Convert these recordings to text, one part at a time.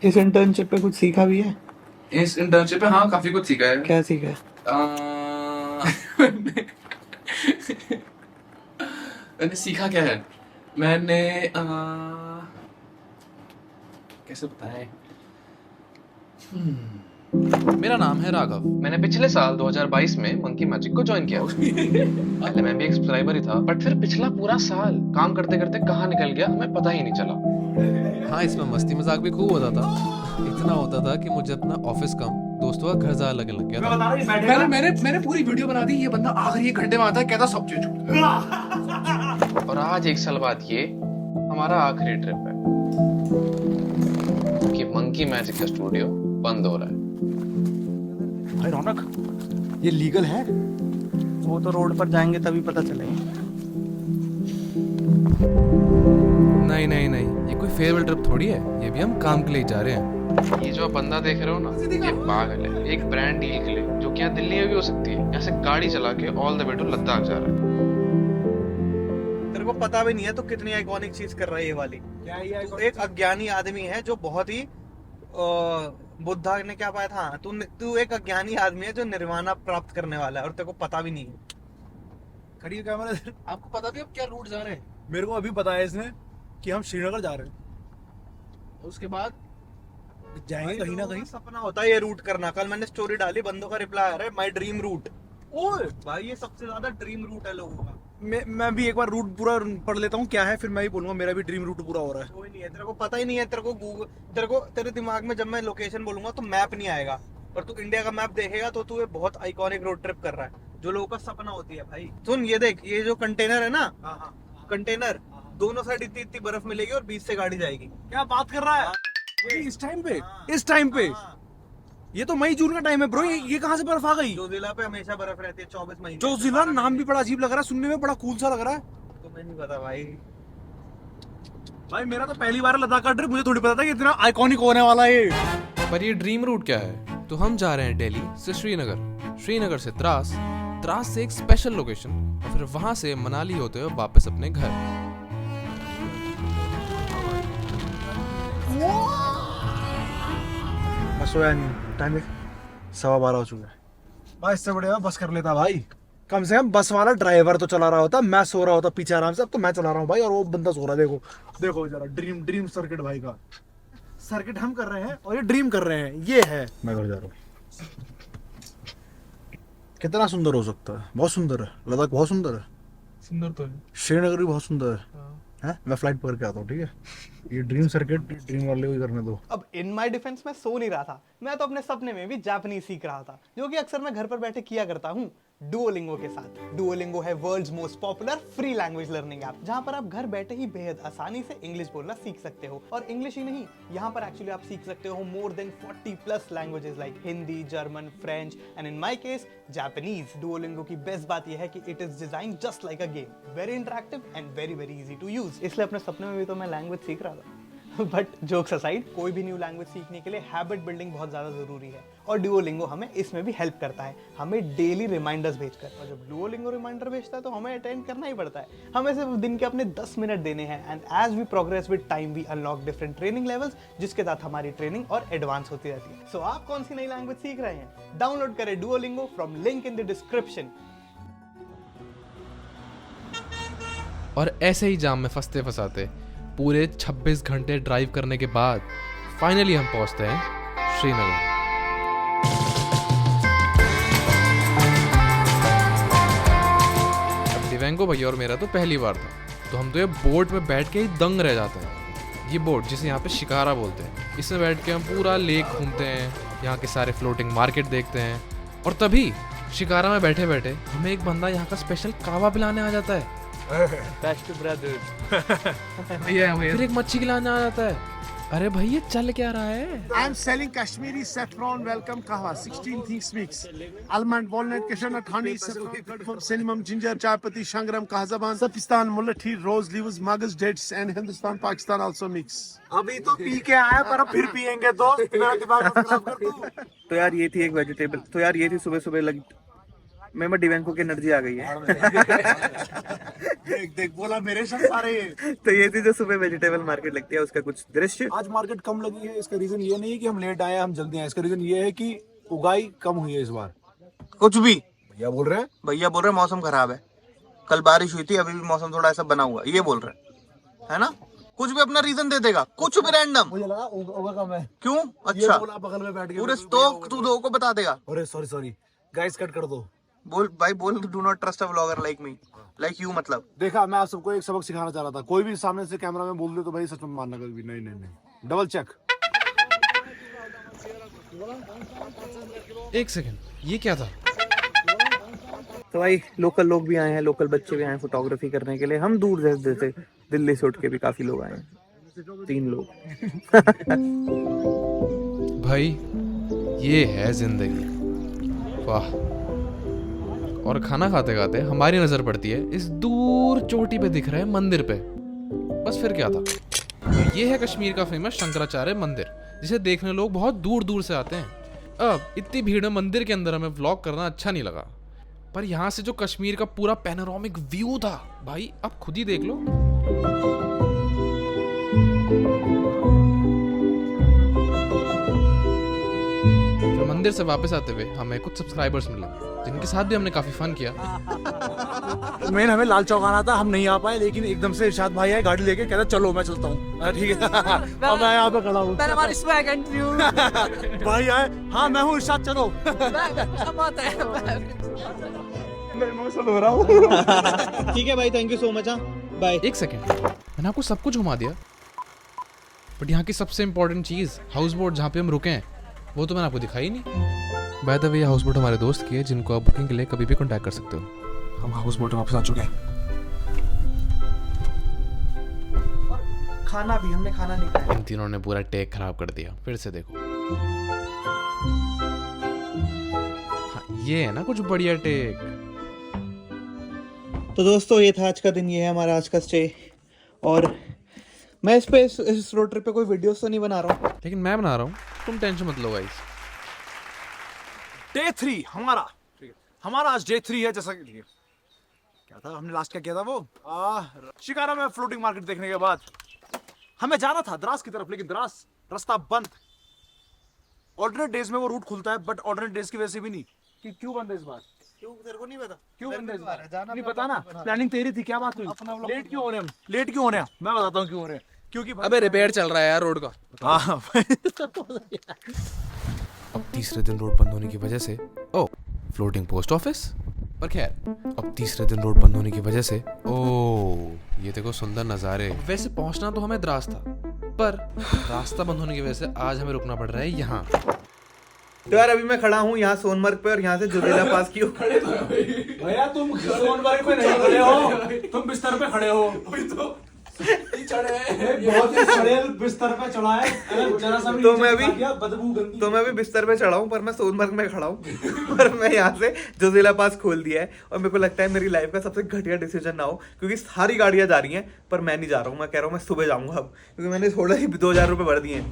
इस इंटर्नशिप पे कुछ सीखा भी है? इस इंटर्नशिप पे हाँ काफी कुछ सीखा है। क्या सीखा है? मैंने मैंने सीखा क्या है, मैंने कैसे बताएं। मेरा नाम है राघव। मैंने पिछले साल 2022 में मंकी मैजिक को ज्वाइन किया। पहले मैं भी एक सब्सक्राइबर ही था, बट फिर पिछला पूरा साल काम करते करते कहाँ निकल गया हमें पता ही नहीं चला। हाँ, इसमें मस्ती मजाक भी खूब होता था। इतना होता था कि मुझे अपना ऑफिस कम दोस्तों का घर ज्यादा लगने लग गया था। मैंने पूरी वीडियो बना दी, ये बंदा आखिरी 1 घंटे में आता है, कहता सब चीज। और आज 1 साल बाद ये हमारा आखिरी ट्रिप है कि मंकी मैजिक का स्टूडियो बंद हो रहा है। भाई रौनक, ये लीगल है? वो तो रोड पर जाएंगे तभी पता चलेगा। नहीं नहीं नहीं, ये कोई फेयरवेल ट्रिप थोड़ी है, ये भी हम काम के लिए जा रहे हैं। ये जो आप बंदा देख रहे हो ना, ये पागल है। एक ब्रांड डील के लिए जो कि यहाँ दिल्ली में भी हो सकती है, यहाँ से गाड़ी चला के all the way to Ladakh जा रहा है। तेरे को पता भी नहीं है तो कितनी आइकॉनिक चीज कर रहा है ये वाली। क्या ये तो एक अज्ञानी आदमी है जो बहुत ही बुद्धा ने क्या पाया था, तू एक अज्ञानी आदमी है जो निर्वाणा प्राप्त करने वाला है और तेरे को पता भी नहीं है। खड़ी कैमरा। आपको पता भी अब क्या रूट जा रहे हैं? मेरे को अभी पता है इसने कि हम श्रीनगर जा रहे हैं। उसके बाद जाएंगे कहीं ना कहीं। सपना होता है ये रूट करना। कल मैंने स्टोरी डाली, बंदों का रिप्लाई आ रहा है माय ड्रीम रूट। ओए भाई ये सबसे ज्यादा ड्रीम रूट है लोगों का। मैं भी एक बार रूट पूरा पढ़ लेता हूँ क्या है, फिर मैं भी बोलूंगा मेरा भी ड्रीम रूट पूरा हो रहा है। कोई नहीं है, तेरे को पता ही नहीं है। तेरे दिमाग में जब मैं लोकेशन बोलूंगा तो मैप नहीं आएगा, और तू इंडिया का मैप देखेगा तो तू ये बहुत आइकॉनिक रोड ट्रिप कर रहा है जो लोगों का सपना होती है। भाई सुन, ये देख, ये जो कंटेनर है ना, कंटेनर दोनों साइड इतनी इतनी बर्फ मिलेगी और बीच से गाड़ी जाएगी। क्या बात कर रहा है? इस टाइम पे? हाँ। इस टाइम पे? हाँ। ये तो मई जून का टाइम है ब्रो, ये कहाँ से बर्फ आ गई? जोजिला पे हमेशा बर्फ रहती है 24 महीने। जोजिला नाम भी बड़ा अजीब लग रहा है सुनने में, बड़ा कूल सा लग रहा है। तुम्हें नहीं पता भाई। भाई मेरा तो पहली बार लद्दाख का ट्रिप, मुझे थोड़ी पता था कि इतना आइकॉनिक होने वाला है ये। पर ये ड्रीम रूट क्या है? तो हम जा रहे हैं दिल्ली से श्रीनगर, श्रीनगर से द्रास, द्रास से एक स्पेशल लोकेशन, और फिर वहां से मनाली होते हुए वापस अपने घर। मैं सोया नहीं, टाइम 12:15 हो चुका है। भाई इससे बढ़िया बस कर लेता भाई, कम से कम बस वाला ड्राइवर तो चला रहा होता, मैं सो रहा होता पीछे आराम से। अब तो मैं चला रहा हूँ भाई और वो बंदा सो रहा है। देखो देखो जरा, ड्रीम ड्रीम सर्किट भाई का। सर्किट हम कर रहे हैं और ये ड्रीम कर रहे हैं। ये है, मैं घर जा रहा हूँ। कितना सुंदर हो सकता है? बहुत सुंदर है लद्दाख, बहुत सुंदर है। सुंदर तो है। श्रीनगर भी बहुत सुंदर है। हैं? मैं फ्लाइट पकड़ के आता हूँ, ठीक है? ये ड्रीम सर्किट ड्रीम वाले को ही करने दो। अब इन माई डिफेंस में सो नहीं रहा था, मैं तो अपने सपने में भी जापानीज सीख रहा था, जो कि अक्सर मैं घर पर बैठे किया करता हूँ डुओलिंगो के साथ। डुओलिंगो है world's most popular free language learning app, जहाँ पर आप घर बैठे ही बेहद आसानी से इंग्लिश बोलना सीख सकते हो। और इंग्लिश ही नहीं, यहाँ पर एक्चुअली आप सीख सकते हो more than 40+ languages like Hindi, German, French and in my case Japanese. Duolingo की बेस्ट बात यह है कि it is design just like a game, very interactive and very very easy to use. इसलिए अपने सपने में भी तो मैं लैंग्वेज सीख रहा था। बट जोक्स असाइड, कोई भी न्यू लैंग्वेज सीखने के लिए हैबिट बिल्डिंग बहुत ज़्यादा ज़रूरी है, और डुओलिंगो हमें इसमें भी हेल्प करता है, हमें डेली रिमाइंडर्स भेजकर। और जब डुओलिंगो रिमाइंडर भेजता है तो हमें अटेंड करना ही पड़ता है। हमें सिर्फ दिन के अपने 10 मिनट देने हैं, and as we progress with time we unlock different training levels, जिसके साथ हमारी ट्रेनिंग और एडवांस होती रहती है। सो आप कौन सी नई लैंग्वेज सीख रहे हैं? डाउनलोड करें Duolingo from link in the description. और ऐसे ही जाम में फंसते फंसाते पूरे 26 घंटे ड्राइव करने के बाद फाइनली हम पहुंचते हैं श्रीनगर। अब दिव्यांगो भैया और मेरा तो पहली बार था, तो हम तो ये बोट में बैठ के ही दंग रह जाते हैं। ये बोट जिसे यहाँ पे शिकारा बोलते हैं, इसमें बैठ के हम पूरा लेक घूमते हैं, यहाँ के सारे फ्लोटिंग मार्केट देखते हैं, और तभी शिकारा में बैठे बैठे हमें एक बंदा यहाँ का स्पेशल कावा पिलाने आ जाता है। Best brother. फिर एक मच्छी खिलाने आ जाता है। अरे भाई ये चल क्या रहा है? I'm selling Kashmiri saffron welcome kahwa, 16 things mix. Almond, walnut, cashewnut, honey, saffron, cinnamon, ginger, chai patti, shangram, kahazaban, sapistan, mulati, rose leaves, magas, dates and Hindustan, Pakistan also mix. अभी तो पी के आया पर अब फिर पियेंगे तो मेरा दिमाग मत खराब कर तू। तो यार ये थी एक वेजिटेबल, तो यार ये थी सुबह सुबह लगी। मैं डिवेंको की एनर्जी आ गई है। देख देख बोला मेरे शब्द सारे ये। तो ये थी जो सुबह वेजिटेबल मार्केट लगती है, उसका कुछ दृश्य। आज मार्केट कम लगी है, इसका रीजन ये नहीं है कि हम लेट आए हम जल्दी आए, इसका रीजन ये है कि उगाई कम हुई है इस बार। कुछ भी भैया बोल रहे हैं भैया बोल रहे हैं मौसम खराब है, कल बारिश हुई थी, अभी भी मौसम थोड़ा ऐसा बना हुआ है, ये बोल रहे हैं, है ना। कुछ भी अपना रीजन दे देगा, कुछ भी रैंडम। मुझे लगा उगा कम है। क्यों? ये अच्छा, बोला बगल में बैठ के पूरे स्टॉक तू दो को बता देगा। अरे सॉरी सॉरी गाइस, कट कर दो। बोल भाई बोल, do not trust a vlogger like me, like you. मतलब देखा, मैं आप सबको एक सबक सिखाना चाह रहा था, कोई भी सामने से कैमरा में बोल दे तो भाई सच में मानना कभी भी नहीं नहीं नहीं, डबल चेक। एक सेकंड, ये क्या था? तो भाई लोकल लोग भी आए हैं, लोकल बच्चे भी आए हैं फोटोग्राफी करने के लिए। हम दूर जैसे दिल्ली से उठ के भी काफी लोग आए हैं, 3 लोग। भाई ये है जिंदगी, वाह। और खाना खाते खाते हमारी नजर पड़ती है इस दूर चोटी पे दिख रहे मंदिर पे। बस फिर क्या था? तो ये है कश्मीर का फेमस शंकराचार्य मंदिर, जिसे देखने लोग बहुत दूर दूर से आते हैं। अब इतनी भीड़ में मंदिर के अंदर हमें व्लॉग करना अच्छा नहीं लगा, पर यहाँ से जो कश्मीर का पूरा पैनोरामिक व्यू था भाई, आप खुद ही देख लो। फिर मंदिर से वापस आते हुए हमें कुछ सब्सक्राइबर्स मिले, जिनके साथ भी हमने काफी फन किया। मेन हमें लाल चौक आना था, हम नहीं आ पाए, लेकिन एकदम से इरशाद भाई आए गाड़ी लेके, कहता चलो मैं चलता हूँ। ठीक है। और मैं यहाँ पे खड़ा हूँ। भाई आए, हाँ मैं हूँ इरशाद, चलो। ठीक है भाई, thank you so much. Bye. एक सेकेंड, मैंने आपको सब कुछ घुमा दिया, बट यहाँ की सबसे इम्पोर्टेंट चीज हाउस बोट जहाँ पे हम रुके हैं, वो तो मैंने आपको दिखाई नहीं। बाय द वे, ये हाउस बोट हमारे दोस्त की है, जिनको आप बुकिंग के लिए कभी भी कॉन्टैक्ट कर सकते हो। हम हाउस बोट में वापस आ चुके हैं। खाना भी हमने खाना नहीं खाया। इन तीनों ने पूरा टेक खराब कर दिया, फिर से देखो। हाँ, ये है ना कुछ बढ़िया टेक। तो दोस्तों ये था आज का दिन, ये है हमारा आज का स्टे। और मैं इस रोड ट्रिप पे कोई वीडियोस तो नहीं बना रहा हूँ, लेकिन मैं बना रहा हूँ, तुम टेंशन मत लो गाइस। डे 3 हमारा, हमारा आज डे 3 है। जैसा कि क्या था, हमने लास्ट क्या किया था वो शिकारा में फ्लोटिंग मार्केट देखने के बाद हमें जाना था द्रास की तरफ, लेकिन द्रास रास्ता बंद। ऑल्टरनेट डेज में वो रूट खुलता है, बट ऑल्टरनेट डेज की वजह से भी नहीं। कि क्यों बंद है इस बार? क्यों तेरे को नहीं पता? क्यों बंद है इस बार? नहीं पता ना, प्लानिंग तेरी थी, क्या बात हुई? लेट क्यों हो रहे हैं हम? लेट क्यों हो रहे हैं? मैं बताता हूँ क्यों हो रहे हैं। क्योंकि अबे रिपेयर चल रहा है यार रोड का। हाँ। अब तीसरे दिन रोड बंद होने की वजह से फ्लोटिंग पोस्ट ऑफिस। पर खैर, अब तीसरे दिन रोड बंद होने की वजह से ये देखो सुंदर नज़ारे। वैसे पहुंचना तो हमें द्रास था, पर रास्ता बंद होने की वजह से आज हमें रुकना पड़ रहा है यहाँ। तो यार अभी मैं खड़ा हूँ यहाँ सोनमर्ग पे, और यहाँ से जोजिला पास की। भैया तुम सोनमर्ग पे नहीं खड़े हो, तुम बिस्तर पे खड़े हो। बहुत ही सड़ेल बिस्तर पे चढ़ा है। जरा सा भी तो मैं भी बदबू गंदी। तो मैं भी बिस्तर पे चढ़ा हूँ, पर मैं सोनमर्ग में खड़ा हूँ। पर मैं यहाँ से जोजिला पास खोल दिया है, और मेरे को लगता है मेरी लाइफ का सबसे घटिया डिसीजन ना हो, क्योंकि सारी गाड़ियाँ जा रही हैं पर मैं नहीं जा रहा हूँ। मैं कह रहा हूँ मैं सुबह जाऊँगा अब, क्योंकि मैंने थोड़ा ही 2000 रुपये भर दिए हैं।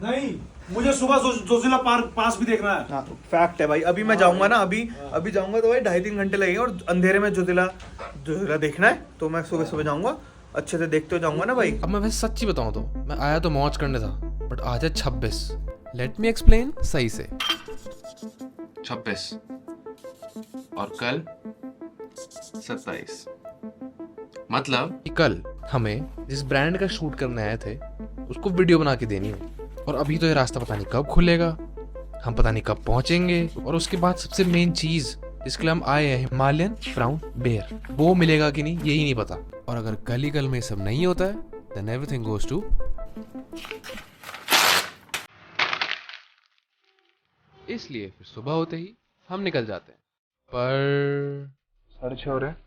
नहीं, मुझे सुबह जोजिला पार्क पास भी देखना है। हाँ फैक्ट है भाई, अभी मैं जाऊंगा ना, अभी जाऊंगा तो भाई 2.5-3 घंटे लगेंगे, और अंधेरे में जोजिला देखना है, तो मैं सुबह जाऊंगा, अच्छे से देखते हो जाऊंगा ना भाई। अब मैं वैसे सच्ची बताऊं तो मैं आया तो मौज करने था, बट आज है 26। लेट मी एक्सप्लेन सही से। 26 और कल 27, मतलब कि कल हमें जिस ब्रांड का शूट करने आए थे उसको वीडियो बना के देनी है, और अभी तो ये रास्ता पता नहीं कब खुलेगा, हम पता नहीं कब पहुंचेंगे, और उसके बाद सबसे मेन चीज जिसके लिए हम आए हैं, हिमालयन ब्राउन बेयर, वो मिलेगा कि नहीं यही नहीं पता। और अगर कल ही कल में सब नहीं होता है, देन एवरीथिंग गोज टू। इसलिए फिर सुबह होते ही हम निकल जाते हैं, पर 6:30 हो रहे हैं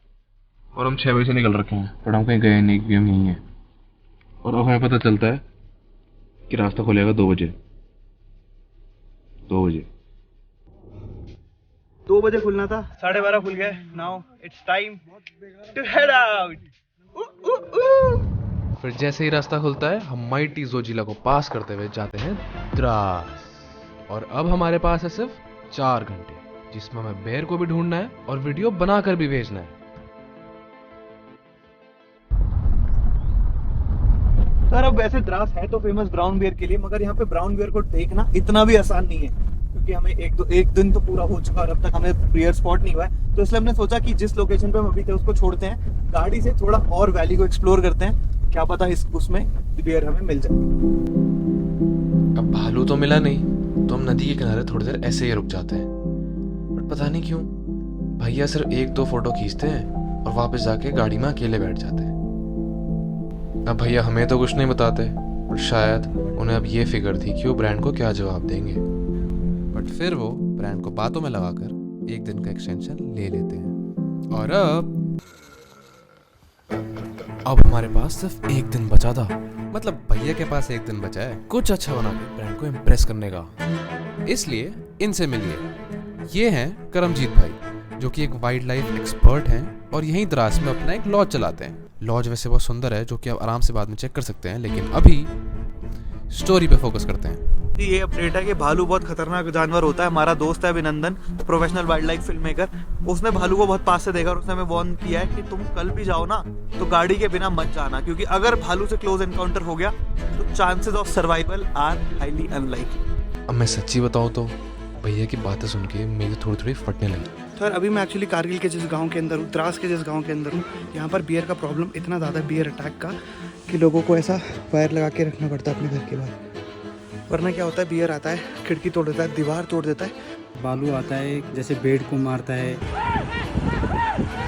और हम 6 बजे से निकल रखे हैं, पर हम कहीं गए नहीं, क्योंकि हम यहीं हैं। और अब हमें पता चलता है कि रास्ता खुलेगा 2 बजे। 2 बजे 2 बजे खुलना था, 12:30 खुल गए। Now it's time to head out. फिर जैसे ही रास्ता खुलता है हम माइटी जोजिला को पास करते हुए जाते हैं द्रास, और अब हमारे पास है सिर्फ 4 घंटे। जिसमें हमें बेयर को भी ढूंढना है और वीडियो बनाकर भी भेजना है। सर अब वैसे द्रास है तो फेमस ब्राउन बियर के लिए, मगर यहाँ पे ब्राउन बियर को देखना इतना भी आसान नहीं है, क्योंकि हमें एक दिन तो पूरा हो चुका और अब तक हमें बियर स्पॉट नहीं हुआ है। तो इसलिए हमने सोचा कि जिस लोकेशन पे हम अभी थे उसको छोड़ते हैं, गाड़ी से थोड़ा और वैली को एक्सप्लोर करते हैं, क्या पता उसमें बियर हमें मिल जाए। अब भालू तो मिला नहीं तो हम नदी के किनारे थोड़ी देर ऐसे ही रुक जाते हैं, बट पता नहीं क्यों भैया सिर्फ 1-2 फोटो खींचते हैं और वापस जाके गाड़ी में अकेले बैठ जाते हैं। अब भैया हमें तो कुछ नहीं बताते, और शायद उन्हें अब ये फिक्र थी कि वो ब्रांड को क्या जवाब देंगे, बट फिर वो ब्रांड को बातों में लगाकर 1 दिन का एक्सटेंशन ले लेते हैं। और अब हमारे पास सिर्फ 1 दिन बचा था, मतलब भैया के पास 1 दिन बचा है कुछ अच्छा बना के ब्रांड को इम्प्रेस करने का। इसलिए इनसे मिलिए। ये हैं करमजीत भाई, जो कि एक वाइल्ड लाइफ एक्सपर्ट हैं और यहीं द्रास में अपना एक लॉज चलाते हैं। लॉज वैसे बहुत सुंदर है, जो कि आप आराम से बाद में चेक कर सकते हैं, लेकिन अभी स्टोरी पे फोकस करते हैं। ये अपडेट है कि भालू बहुत खतरनाक जानवर होता है। हमारा दोस्त है अभिनंदन, professional wild life film maker, उसने भालू को बहुत पास से देखा और उसने हमें वार्न किया है कि तुम कल भी जाओ ना तो गाड़ी के बिना मत जाना, क्योंकि अगर भालू से क्लोज एनकाउंटर हो गया तो chances of survival are highly unlikely. अब मैं सच्ची बताऊं तो भैया की बातें सुन के मेरी थोड़ी फटने लगी। सर अभी मैं एक्चुअली कारगिल के जिस गांव के अंदर हूँ, द्रास के जिस गांव के अंदर हूँ, यहाँ पर बियर का प्रॉब्लम इतना ज़्यादा है, बियर अटैक का, कि लोगों को ऐसा वायर लगा के रखना पड़ता है अपने घर के बाहर, वरना क्या होता है बियर आता है, खिड़की तोड़ देता है, दीवार तोड़ देता है। भालू आता है, जैसे बेड को मारता है,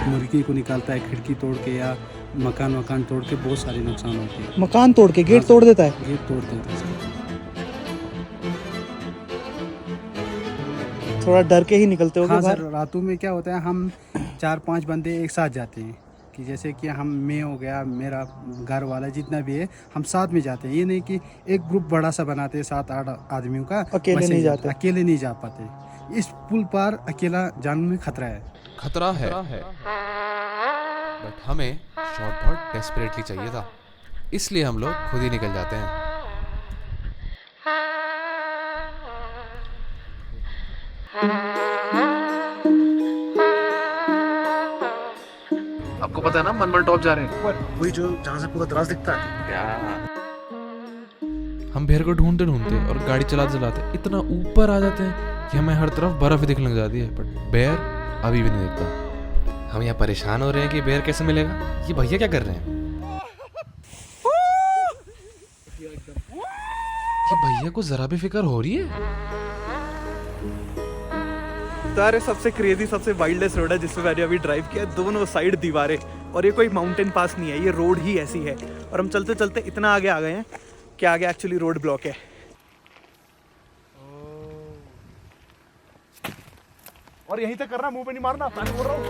मुर्गी को निकालता है खिड़की तोड़ के, या मकान तोड़ के बहुत सारे नुकसान होते हैं। मकान तोड़ के गेट तोड़ देता है, गेट तोड़ देता है। थोड़ा डर के ही निकलते हो। हाँ सर, रातों में क्या होता है, हम 4-5 बंदे एक साथ जाते हैं, कि जैसे कि मैं हो गया, मेरा घर वाला जितना भी है, हम साथ में जाते हैं। ये नहीं कि एक ग्रुप बड़ा सा बनाते हैं 7-8 आदमियों का, अकेले नहीं जाते। अकेले नहीं जा पाते। इस पुल पार अकेला जाने में खतरा है। खतरा है, बट हमें शॉट बहुत डेस्परेटली चाहिए था, इसलिए हम लोग खुद ही निकल जाते हैं। आपको पता है ना मनमल टॉप जा रहे हैं। वही जो जहाँ से पूरा द्रास दिखता है। हम बेर को ढूंढते और गाड़ी चलाते चलाते इतना ऊपर आ जाते हैं कि हमें हर तरफ बर्फ ही दिखने लग जाती है, बट बेर अभी भी नहीं दिखता। हम यहाँ परेशान हो रहे हैं कि बेर कैसे मिलेगा। ये भैया क्या कर रहे हैं? ये भैया को जरा भी फिक्र हो रही है? सारे सबसे क्रेजी, सबसे वाइल्डेस्ट रोड है जिसमें मैंने अभी ड्राइव किया। दोनों साइड दीवारें, और ये कोई माउंटेन पास नहीं है, ये रोड ही ऐसी है। और हम चलते चलते इतना आगे आ गए हैं कि आगे एक्चुअली रोड ब्लॉक है। और यहीं तक करना, मुंह पे नहीं मारना, ताली बोल रहा हूँ।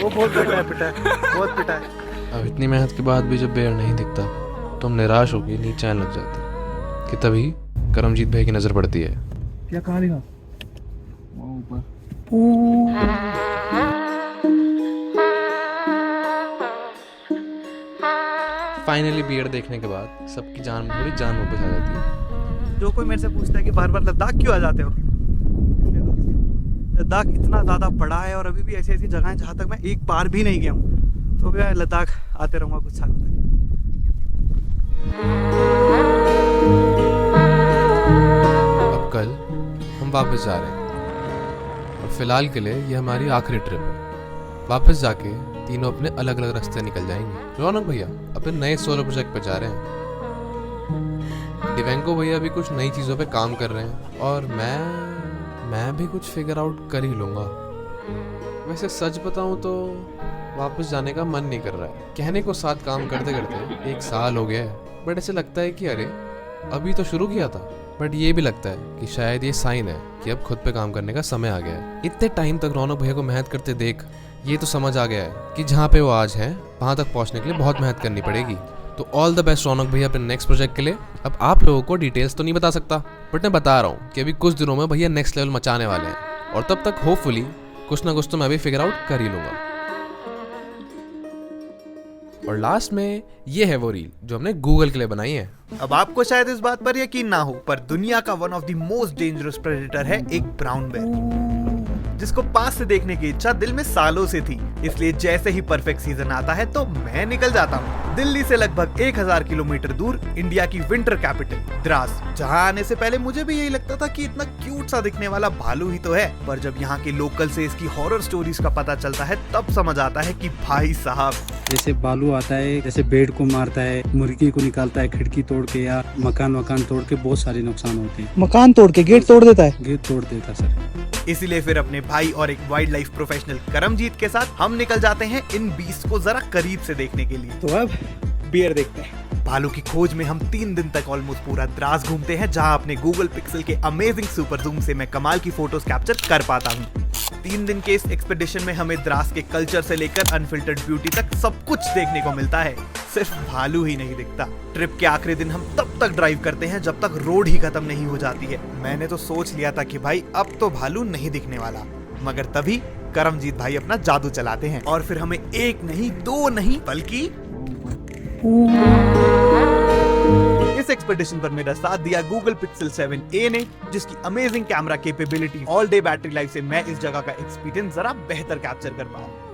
वो बहुत पिटा है, बहुत पिटा है। अब इतनी मेहनत के बाद भी जब बेर नहीं दिखता तो हम निराश होकर नीचे आने लग जाते हैं कि तभी करमजीत भाई की नजर पड़ती है। क्या कहा दिखा? फाइनली बियर देखने के बाद सबकी जान में थोड़ी जान वापस आ जाती है। जो कोई मेरे से पूछता है कि बार बार लद्दाख क्यों आ जाते हो, लद्दाख इतना ज़्यादा बड़ा है और अभी भी ऐसी ऐसी जगह हैं जहाँ तक मैं एक बार भी नहीं गया हूँ, तो मैं लद्दाख आते रहूँगा कुछ सालों तक। अब कल हम वापस जा रहे हैं और फिलहाल के लिए ये हमारी आखिरी ट्रिप है। वापस जाके तीनों अपने अलग अलग रास्ते निकल जाएंगे। रौनक भैया अपने नए सोलो प्रोजेक्ट पे जा रहे हैं, डिवेंको भैया भी कुछ नई चीज़ों पे काम कर रहे हैं, और मैं भी कुछ फिगर आउट कर ही लूँगा। वैसे सच बताऊँ तो वापस जाने का मन नहीं कर रहा है। कहने को साथ काम करते करते 1 साल हो गया है, बट ऐसे लगता है कि अरे अभी तो शुरू किया था। बट ये भी लगता है कि शायद ये साइन है कि अब खुद पे काम करने का समय आ गया है। इतने टाइम तक रौनक भैया को मेहनत करते देख ये तो समझ आ गया है कि जहाँ पे वो आज हैं वहाँ तक पहुँचने के लिए बहुत मेहनत करनी पड़ेगी। तो ऑल द बेस्ट रौनक भैया अपने नेक्स्ट प्रोजेक्ट के लिए। अब आप लोगों को डिटेल्स तो नहीं बता सकता, बट मैं बता रहा हूँ कि अभी कुछ दिनों में भैया नेक्स्ट लेवल मचाने वाले हैं, और तब तक होपफुली कुछ ना कुछ तो मैं भी फिगर आउट कर ही लूँगा। और लास्ट में ये है वो रील जो हमने गूगल के लिए बनाई है। अब आपको शायद इस बात पर यकीन ना हो, पर दुनिया का one of the most dangerous predator है एक ब्राउन बेयर, जिसको पास से देखने की इच्छा दिल में सालों से थी। इसलिए जैसे ही परफेक्ट सीजन आता है तो मैं निकल जाता हूँ दिल्ली से लगभग 1000 किलोमीटर दूर इंडिया की विंटर कैपिटल द्रास, जहाँ आने से पहले मुझे भी यही लगता था कि इतना क्यूट सा दिखने वाला भालू ही तो है। पर जब यहाँ के लोकल से इसकी हॉरर स्टोरीज का पता चलता है तब समझ आता है कि भाई साहब, जैसे भालू आता है, जैसे बेड को मारता है, मुर्गी को निकालता है खिड़की तोड़ के या मकान तोड़ के, बहुत सारे नुकसान होते हैं। मकान तोड़ के गेट तोड़ देता है। गेट तोड़ देता सर। इसीलिए फिर अपने भाई और एक वाइल्ड लाइफ प्रोफेशनल करमजीत के साथ हम निकल जाते हैं इन बीस्ट को जरा करीब से देखने के लिए। तो अब बियर देखते हैं। भालू की खोज में हम 3 दिन तक ऑलमोस्ट पूरा द्रास घूमते हैं, जहां अपने गूगल पिक्सल के अमेजिंग सुपर जूम से मैं कमाल की फोटोज कैप्चर कर पाता हूं। 3 दिन के इस एक्सपेडिशन में हमें द्रास के कल्चर से लेकर अनफिल्टर्ड ब्यूटी तक सब कुछ देखने को मिलता है। सिर्फ भालू ही नहीं दिखता। ट्रिप के आखिरी दिन हम तब तक ड्राइव करते हैं जब तक रोड ही खत्म नहीं हो जाती है। मैंने तो सोच लिया था कि भाई अब तो भालू नहीं दिखने वाला, मगर तभी करमजीत भाई अपना जादू चलाते हैं और फिर हमें 1 नहीं 2 नहीं बल्कि इस एक्सपेडिशन पर मेरा साथ दिया गूगल पिक्सल 7a ने, जिसकी amazing camera capability, all day battery life से मैं इस जगह का एक्सपीरियंस जरा बेहतर कैप्चर कर पाऊं।